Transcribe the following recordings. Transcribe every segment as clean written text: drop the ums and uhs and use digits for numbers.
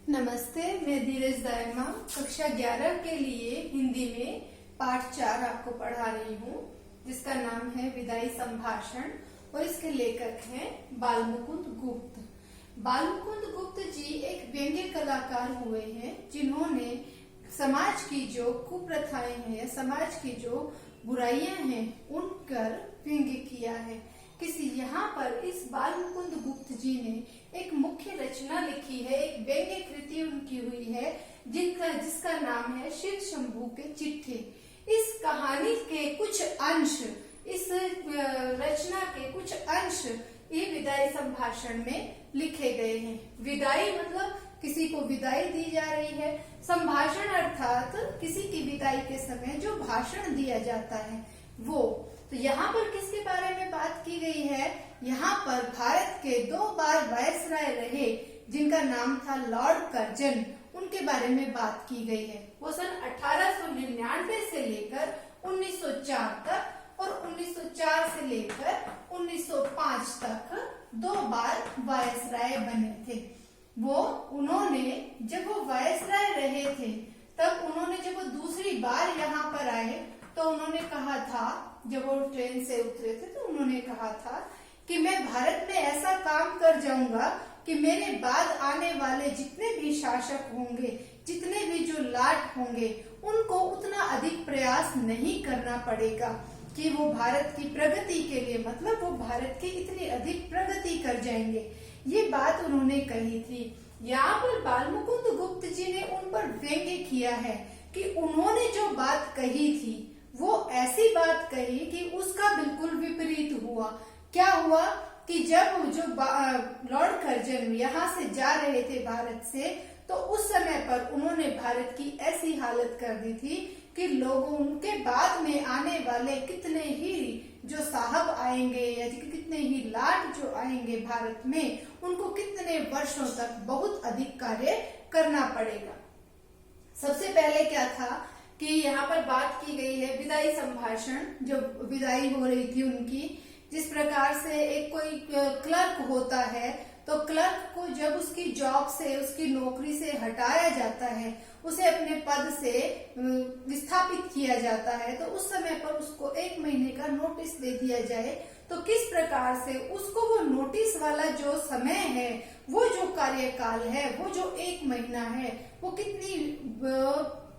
नमस्ते, मैं धीरज दायमा कक्षा 11 के लिए हिंदी में पाठ 4 आपको पढ़ा रही हूँ, जिसका नाम है विदाई संभाषण और इसके लेखक हैं बालमुकुंद गुप्त। बालमुकुंद गुप्त जी एक व्यंग्य कलाकार हुए हैं, जिन्होंने समाज की जो कुप्रथाएं हैं, समाज की जो बुराइयां हैं, उन पर व्यंग्य किया है। यहाँ पर इस बालमुकुंद गुप्त जी ने एक मुख्य रचना लिखी है, एक व्यंग्य कृति उनकी हुई है, जिसका नाम है शिव शंभू के चिट्ठे। इस कहानी के कुछ अंश, इस रचना के कुछ अंश ये विदाई संभाषण में लिखे गए हैं। विदाई मतलब किसी को विदाई दी जा रही है, संभाषण अर्थात किसी की विदाई के समय जो भाषण दिया जाता है वो। तो यहाँ पर किसके बारे में बात की गई है? यहाँ पर भारत के 2 बार वायसराय रहे, जिनका नाम था लॉर्ड कर्जन, उनके बारे में बात की गई है। वो सन 1899 से लेकर 1904 तक और 1904 से लेकर 1905 तक 2 बार वायसराय बने थे। उन्होंने जब वो वायसराय रहे थे, तब उन्होंने जब वो दूसरी बार यहाँ पर आए तो उन्होंने कहा था, जब वो ट्रेन से उतरे थे तो उन्होंने कहा था कि मैं भारत में ऐसा काम कर जाऊंगा कि मेरे बाद आने वाले जितने भी शासक होंगे, जितने भी जो लाट होंगे, उनको उतना अधिक प्रयास नहीं करना पड़ेगा कि वो भारत की प्रगति के लिए, मतलब वो भारत की इतनी अधिक प्रगति कर जाएंगे। ये बात उन्होंने कही थी। यहाँ पर बालमुकुंद गुप्त जी ने उन पर व्यंग्य किया है कि उन्होंने जो बात कही थी वो ऐसी बात कही कि उसका बिल्कुल विपरीत हुआ। क्या हुआ कि जब जो लॉर्ड कर्जन यहाँ से जा रहे थे भारत से, तो उस समय पर उन्होंने भारत की ऐसी हालत कर दी थी कि लोगों, उनके बाद में आने वाले कितने ही जो साहब आएंगे या कितने ही लाट जो आएंगे भारत में, उनको कितने वर्षों तक बहुत अधिक कार्य करना पड़ेगा। सबसे पहले क्या था कि यहाँ पर बात की गई है विदाई संभाषण, जो विदाई हो रही थी उनकी। जिस प्रकार से एक कोई क्लर्क होता है, तो क्लर्क को जब उसकी जॉब से, उसकी नौकरी से हटाया जाता है, उसे अपने पद से विस्थापित किया जाता है, तो उस समय पर उसको 1 महीने का नोटिस दे दिया जाए, तो किस प्रकार से उसको वो नोटिस वाला जो समय है, वो जो कार्यकाल है, वो जो 1 महीना है, वो कितनी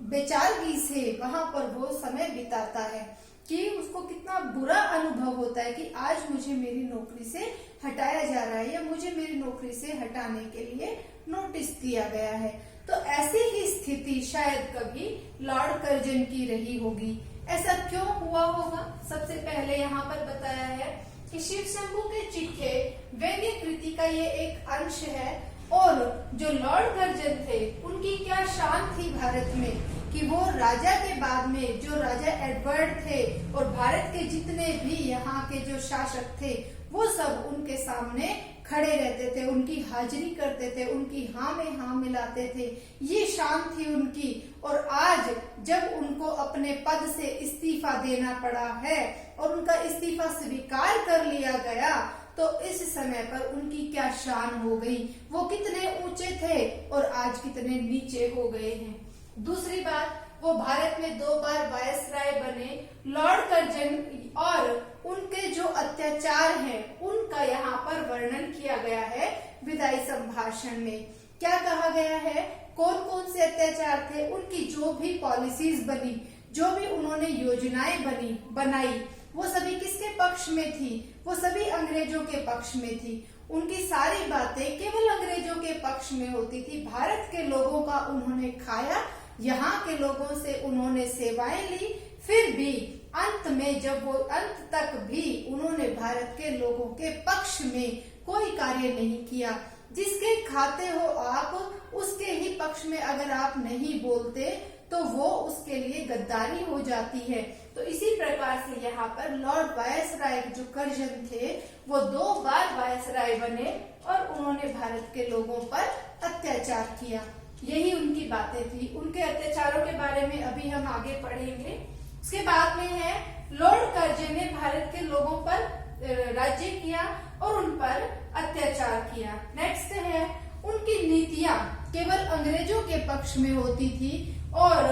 बेचारगी से वहां पर वो समय बिताता है कि उसको कितना बुरा अनुभव होता है कि आज मुझे मेरी नौकरी से हटाया जा रहा है या मुझे मेरी नौकरी से हटाने के लिए नोटिस दिया गया है। तो ऐसी ही स्थिति शायद कभी लॉर्ड कर्जन की रही होगी। ऐसा क्यों हुआ होगा? सबसे पहले यहाँ पर बताया है कि शिव शंभू के चिट्ठे व्यंग्य कृति का ये एक अंश है। और जो लॉर्ड कर्जन थे, उनकी क्या शान थी भारत में कि वो राजा के बाद में जो राजा एडवर्ड थे और भारत के जितने भी यहाँ के जो शासक थे, वो सब उनके सामने खड़े रहते थे, उनकी हाजिरी करते थे, उनकी हाँ में हाँ मिलाते थे। ये शान थी उनकी। और आज जब उनको अपने पद से इस्तीफा देना पड़ा है और उनका इस्तीफा स्वीकार कर लिया गया, तो इस समय पर उनकी क्या शान हो गई, वो कितने ऊंचे थे और आज कितने नीचे हो गए हैं। दूसरी बात, वो भारत में 2 बार वायसराय बने। लॉर्ड कर्जन और उनके जो अत्याचार हैं, उनका यहाँ पर वर्णन किया गया है विदाई संभाषण में। क्या कहा गया है? कौन कौन से अत्याचार थे, उनकी जो भी पॉलिसीज बनी, जो भी उन्होंने योजनाएं बनाई, वो सभी किसके पक्ष में थी? वो सभी अंग्रेजों के पक्ष में थी। उनकी सारी बातें केवल अंग्रेजों के पक्ष में होती थी। भारत के लोगों का उन्होंने खाया, यहाँ के लोगों से उन्होंने सेवाएं ली, फिर भी अंत में जब वो अंत तक भी उन्होंने भारत के लोगों के पक्ष में कोई कार्य नहीं किया। जिसके खाते हो आप, उसके ही पक्ष में अगर आप नहीं बोलते तो वो उसके लिए गद्दारी हो जाती है। तो इसी प्रकार से यहाँ पर लॉर्ड वायसराय जो कर्जन थे, वो 2 बार वायसराय बने और उन्होंने भारत के लोगों पर अत्याचार किया। यही उनकी बातें थी। उनके अत्याचारों के बारे में अभी हम आगे पढ़ेंगे। उसके बाद में है लॉर्ड कर्जन ने भारत के लोगों पर राज्य किया और उन पर अत्याचार किया। नेक्स्ट है उनकी नीतियां केवल अंग्रेजों के पक्ष में होती थी और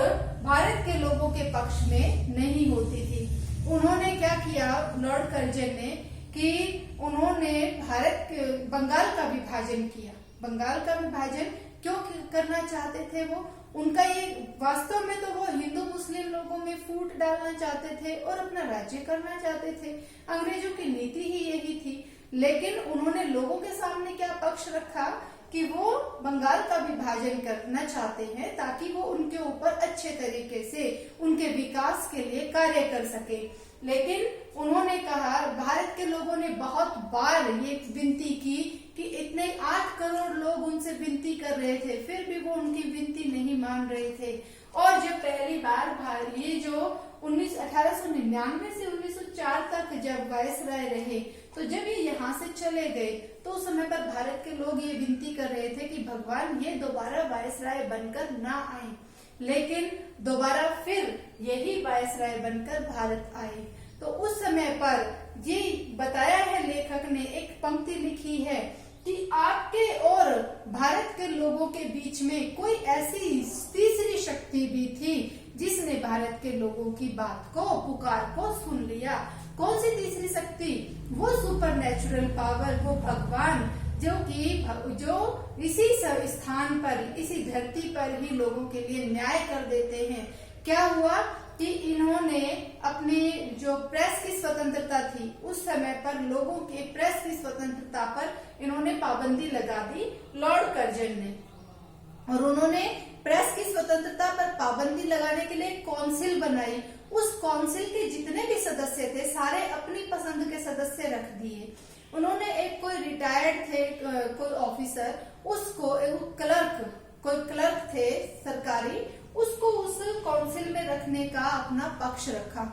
भारत के लोगों के पक्ष में नहीं होती थी। उन्होंने क्या किया लॉर्ड कर्जन ने कि उन्होंने बंगाल का विभाजन किया। बंगाल का विभाजन क्यों करना चाहते थे वो? उनका ये वास्तव में तो वो हिंदू मुस्लिम लोगों में फूट डालना चाहते थे और अपना राज्य करना चाहते थे। अंग्रेजों की नीति ही यही थी। लेकिन उन्होंने लोगों के सामने क्या पक्ष रखा कि वो बंगाल का विभाजन करना चाहते हैं ताकि वो उनके ऊपर अच्छे तरीके से उनके विकास के लिए कार्य कर सके। लेकिन उन्होंने कहा, भारत के लोगों ने बहुत बार ये विनती की कि इतने 8 करोड़ लोग उनसे विनती कर रहे थे, फिर भी वो उनकी विनती नहीं मान रहे थे। और जब पहली बार ये जो 1899 से 1904 तक जब वायसराय रहे, तो जब ये यहाँ से चले गए तो उस समय पर भारत के लोग ये विनती कर रहे थे कि भगवान ये दोबारा वायसराय बनकर ना आए। लेकिन दोबारा फिर यही वायसराय बनकर भारत आए। तो उस समय पर ये बताया है लेखक ने, एक पंक्ति लिखी है कि आपके और भारत के लोगों के बीच में कोई ऐसी तीसरी शक्ति भी थी जिसने भारत के लोगों की बात को, पुकार को सुन लिया। कौन सी तीसरी शक्ति? वो सुपर नेचुरल पावर, वो भगवान जो इसी स्थान पर, इसी धरती पर ही लोगों के लिए न्याय कर देते हैं। क्या हुआ कि इन्होंने अपनी जो प्रेस की स्वतंत्रता थी, उस समय पर लोगों के प्रेस की स्वतंत्रता पर इन्होंने पाबंदी लगा दी लॉर्ड कर्जन ने। और उन्होंने प्रेस की स्वतंत्रता पर पाबंदी लगाने के लिए काउंसिल बनाई। उस काउंसिल के जितने भी सदस्य थे सारे अपनी पसंद के सदस्य रख दिए। उन्होंने एक कोई रिटायर्ड थे कोई ऑफिसर, उसको कोई क्लर्क थे सरकारी, उसको उस काउंसिल में रखने का अपना पक्ष रखा।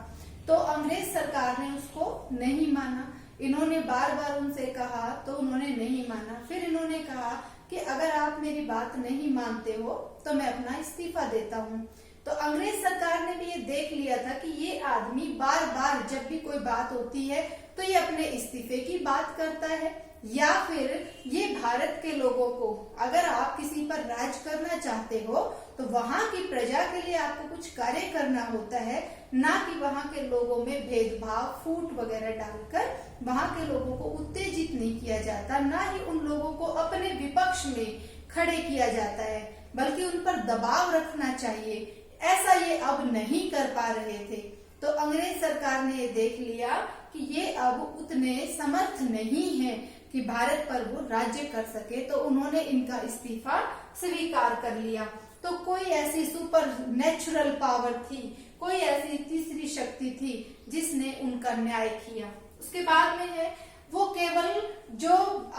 तो अंग्रेज सरकार ने उसको नहीं माना। इन्होंने बार बार उनसे कहा तो उन्होंने नहीं माना। फिर इन्होंने कहा कि अगर आप मेरी बात नहीं मानते हो तो मैं अपना इस्तीफा देता हूँ। तो अंग्रेज सरकार ने भी ये देख लिया था कि ये आदमी बार बार जब भी कोई बात होती है तो ये अपने इस्तीफे की बात करता है, या फिर ये भारत के लोगों को, अगर आप किसी पर राज करना चाहते हो तो वहां की प्रजा के लिए आपको कुछ कार्य करना होता है, ना कि वहां के लोगों में भेदभाव, फूट वगैरह डालकर वहां के लोगों को उत्तेजित नहीं किया जाता, ना ही उन लोगों को अपने विपक्ष में खड़े किया जाता है, बल्कि उन पर दबाव रखना चाहिए। ऐसा ये अब नहीं कर पा रहे थे। तो अंग्रेज सरकार ने ये देख लिया कि ये अब उतने समर्थ नहीं है कि भारत पर वो राज्य कर सके, तो उन्होंने इनका इस्तीफा स्वीकार कर लिया। तो कोई ऐसी सुपर नेचुरल पावर थी, कोई ऐसी तीसरी शक्ति थी जिसने उनका न्याय किया। उसके बाद में है वो केवल जो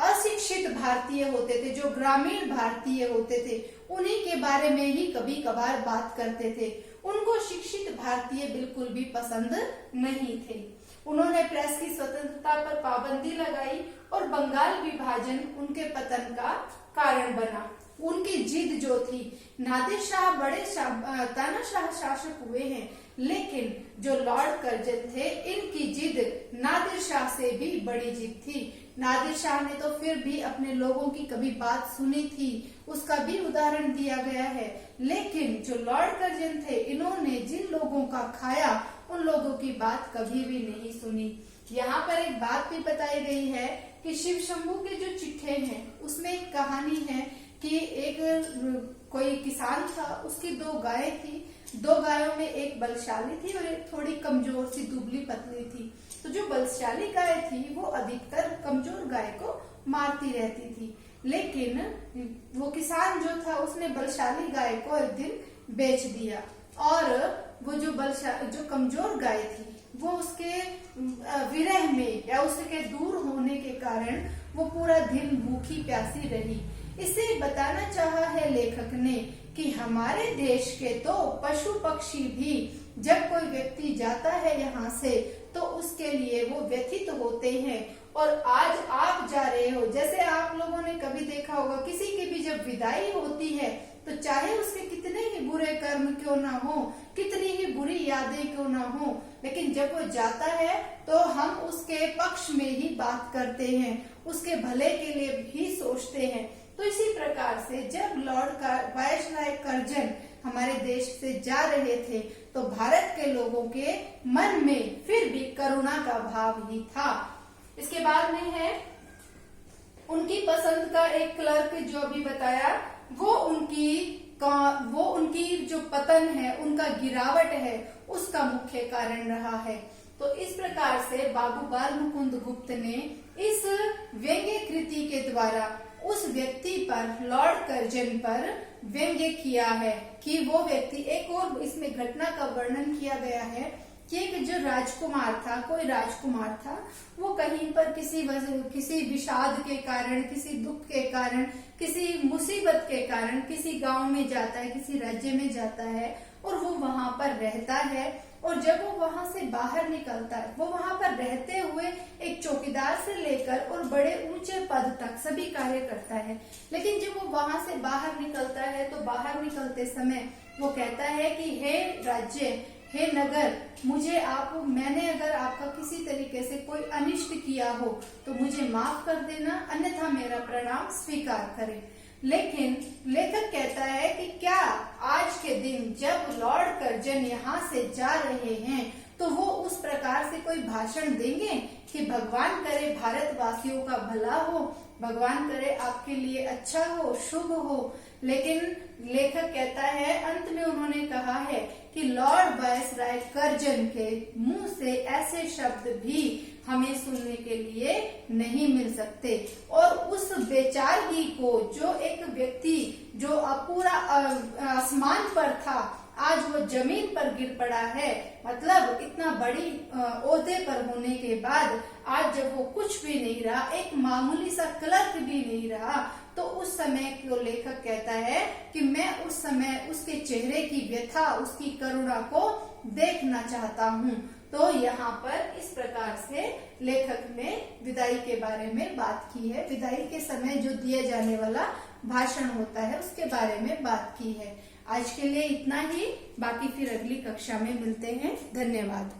अशिक्षित भारतीय होते थे, जो ग्रामीण भारतीय होते थे, उन्हीं के बारे में ही कभी कभार बात करते थे। उनको शिक्षित भारतीय बिल्कुल भी पसंद नहीं थे। उन्होंने प्रेस की स्वतंत्रता पर पाबंदी लगाई और बंगाल विभाजन उनके पतन का कारण बना। उनकी जिद जो थी, नादिर शाह बड़े तानाशाह शासक हुए हैं, लेकिन जो लॉर्ड कर्जन थे, इनकी जिद नादिर शाह से भी बड़ी जिद थी। नादिर शाह ने तो फिर भी अपने लोगों की कभी बात सुनी थी, उसका भी उदाहरण दिया गया है। लेकिन जो लॉर्ड कर्जन थे, इन्होंने जिन लोगों का खाया उन लोगों की बात कभी भी नहीं सुनी। यहाँ पर एक बात भी बताई गई है कि शिव शंभू के जो चिट्ठे हैं उसमें एक कहानी है कि एक कोई किसान था, उसकी 2 गायें थी। 2 गायों में एक बलशाली थी और एक थोड़ी कमजोर सी दुबली पतली थी। तो जो बलशाली गाय थी वो अधिकतर कमजोर गाय को मारती रहती थी, लेकिन वो किसान जो था उसने बलशाली गाय को एक दिन बेच दिया और वो जो कमजोर गाय थी वो उसके विरह में या उसके दूर होने के कारण वो पूरा दिन भूखी प्यासी रही। इसे बताना चाहा है लेखक ने कि हमारे देश के तो पशु पक्षी भी जब कोई व्यक्ति जाता है यहाँ से तो उसके लिए वो व्यथित होते हैं। और आज आप जा रहे हो, जैसे आप लोगों ने कभी देखा होगा किसी की भी जब विदाई होती है तो चाहे उसके कितने ही बुरे कर्म क्यों ना हो, कितनी ही बुरी यादें क्यों ना हो, लेकिन जब वो जाता है तो हम उसके पक्ष में ही बात करते हैं, उसके भले के लिए भी सोचते हैं। तो इसी प्रकार से जब लॉर्ड वायसराय कर्जन हमारे देश से जा रहे थे तो भारत के लोगों के मन में फिर भी करुणा का भाव ही था। इसके बाद में है उनकी पसंद का एक क्लर्क जो अभी बताया, वो उनकी जो पतन है, उनका गिरावट है, उसका मुख्य कारण रहा है। तो इस प्रकार से बाबू बाल मुकुंद गुप्त ने इस व्यंग्य कृति के द्वारा उस व्यक्ति पर, लॉर्ड कर्जन पर व्यंग्य किया है कि वो व्यक्ति, एक और इसमें घटना का वर्णन किया गया है कि एक जो राजकुमार था, कोई राजकुमार था, वो कहीं पर किसी विषाद के कारण, किसी दुख के कारण, किसी मुसीबत के कारण किसी गांव में जाता है, किसी राज्य में जाता है और वो वहां पर रहता है। और जब वो वहां से बाहर निकलता है, वो वहां पर रहते हुए एक चौकीदार से लेकर और बड़े ऊंचे पद तक सभी कार्य करता है। लेकिन जब वो वहां से बाहर निकलता है तो बाहर निकलते समय वो कहता है कि हे राज्य, हे नगर, मैंने अगर आपका किसी तरीके से कोई अनिष्ट किया हो तो मुझे माफ कर देना, अन्यथा मेरा प्रणाम स्वीकार करें। लेकिन लेखक कहता है कि क्या आज के दिन जब लॉर्ड कर्जन यहाँ से जा रहे हैं तो वो उस प्रकार से कोई भाषण देंगे कि भगवान करे भारतवासियों का भला हो, भगवान करे आपके लिए अच्छा हो, शुभ हो। लेकिन लेखक कहता है, अंत में उन्होंने कहा है कि लॉर्ड वायसराय कर्जन के मुंह से ऐसे शब्द भी हमें सुनने के लिए नहीं मिल सकते। और उस बेचारगी को, जो एक व्यक्ति जो पूरा आसमान पर था, आज वो जमीन पर गिर पड़ा है, मतलब इतना बड़ी ओहदे पर होने के बाद आज जब वो कुछ भी नहीं रहा, एक मामूली सा क्लर्क भी नहीं रहा, तो उस समय को लेखक कहता है कि मैं उस समय उसके चेहरे की व्यथा, उसकी करुणा को देखना चाहता हूँ। तो यहाँ पर इस प्रकार से लेखक ने विदाई के बारे में बात की है, विदाई के समय जो दिया जाने वाला भाषण होता है उसके बारे में बात की है। आज के लिए इतना ही, बाकी फिर अगली कक्षा में मिलते हैं। धन्यवाद।